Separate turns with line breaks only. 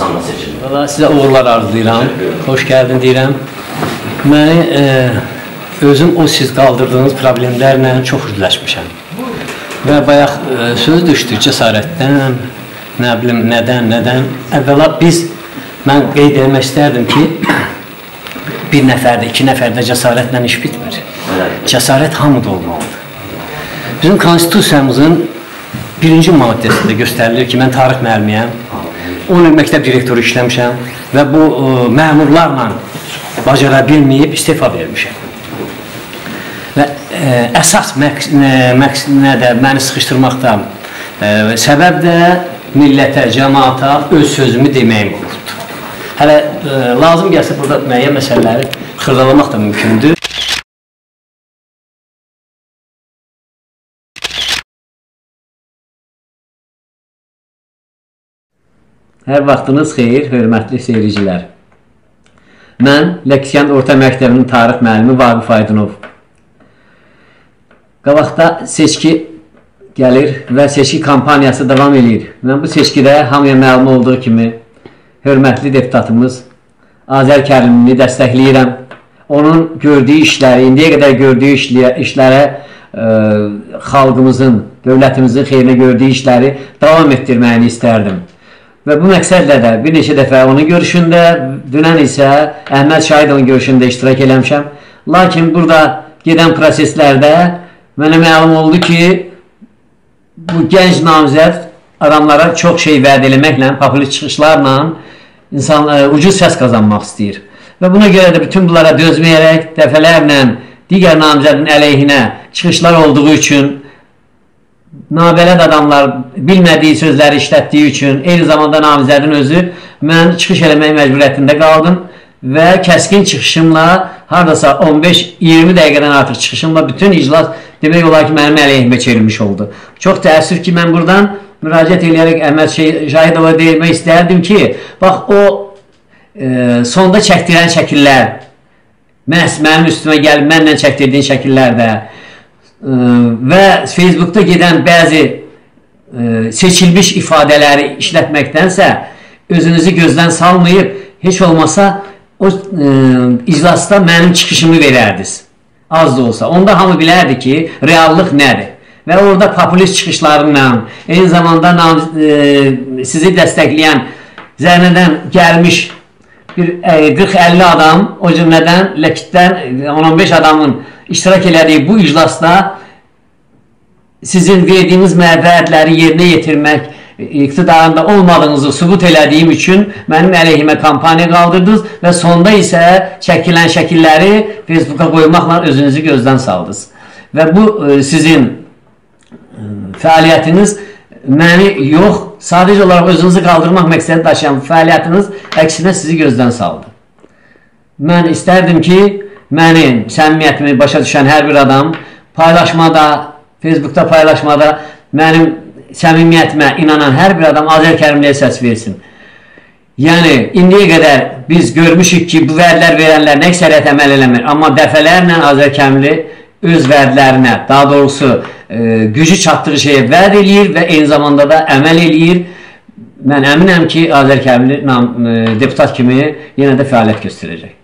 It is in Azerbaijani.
insanla seçildi.
Valla sizə uğurlar arzulayıram, xoş gəldin deyirəm. Məni özüm o siz qaldırdığınız problemlərlə çox üzləşmişəm. Və bayaq söz düşdü cəsarətdən, nə bilim, nədən. Əvvəla mən qeyd etmək istərdim ki, bir nəfərdə, 2 nəfərdə cəsarətlə iş bitmir. Cəsarət hamıda olmalıdır. Bizim konstitusiyamızın 1-ci maddəsində göstərilir ki, mən tarix müəllimiyəm, 10 il məktəb direktoru işləmişəm və bu məmurlarla bacara bilməyib istifa vermişəm. Və əsas məqsədə məni sıxışdırmaqda səbəb də millətə, cəmaata öz sözümü deməyim olurdu. Hələ lazım gəlsə burada müəyyən məsələləri xırdalamaq da mümkündür. Hər vaxtınız xeyir, hörmətli seyircilər. Mən Ləksyan Orta Məktəbinin tarix müəllimi Vaqif Aydınov. Qabaqda seçki gəlir və seçki kampaniyası davam edir. Mən bu seçkidə hamıya məlum olduğu kimi hörmətli deputatımız Azər Kərimlini dəstəkləyirəm. Onun gördüyü işləri, indiyə qədər gördüyü işlərə xalqımızın, dövlətimizin xeyrinə gördüyü işləri davam etdirməyini istərdim. Və bu məqsədlə də bir neçə dəfə onun görüşündə, dünən isə Əhməd Şahidovun görüşündə iştirak eləmişəm. Lakin burada gedən proseslərdə mənə məlum oldu ki, bu gənc namizəd adamlara çox şey vəd eləməklə, populist çıxışlarla ucuz səs qazanmaq istəyir. Və buna görə də bütün bunlara dözməyərək dəfələrlə digər namizədin əleyhinə çıxışlar olduğu üçün, nabələd adamlar bilmədiyi sözləri işlətdiyi üçün, eyni zamanda namizədin özü, mən çıxış eləmək məcburiyyətində qaldım və kəskin çıxışımla, haradasa 15-20 dəqiqədən artıq çıxışımla bütün iclas demək olar ki, mənim əleyhimə çevrilmiş oldu. Çox təəssüf ki, mən buradan müraciət edərək Əhməd Şahidova deyilmək istərdim ki, bax o sonda çəkdirən şəkillər, mənim üstümə gəlib, mənlə çəkdirdiyin şəkillərdə və Facebookda gedən bəzi seçilmiş ifadələri işlətməkdənsə özünüzü gözdən salmayıb, heç olmasa o iclasda mənim çıxışımı verərdiniz, az da olsa. Onda hamı bilərdi ki, reallıq nədir və orada populist çıxışlarla, eyni zamanda sizi dəstəkləyən zərnədən gəlmiş bir 40-50 adam, o cümlədən Ləkitdən 10-15 adamın iştirak elədiyi bu iclasda sizin verdiyiniz vədləri yerinə yetirmək iqtidarında olmadığınızı sübut elədiyim üçün mənim əleyhimə kampaniya qaldırdınız və sonda isə çəkilən şəkilləri Facebooka qoymaqla özünüzü gözdən saldınız. Və bu sizin fəaliyyətiniz məni yox, sadəcə olaraq özünüzü qaldırmaq məqsədi daşıyan fəaliyyətiniz əksinə sizi gözdən saldı. Mən istərdim ki, mənim səmimiyyətimi başa düşən hər bir adam paylaşmada, Facebookda paylaşmada mənim səmimiyyətimə inanan hər bir adam Azər Kərimliyə səs versin. Yəni, indiyə qədər biz görmüşük ki, bu vədlər verənlər nə əksəriyyət əməl eləmir. Amma dəfələrlə Azər Kərimli öz vədlərinə, daha doğrusu gücü çatdığı şeyə vəd eləyir və eyni zamanda da əməl eləyir. Mən əminəm ki, Azər Kərimli deputat kimi yenə də fəaliyyət göstərəcək.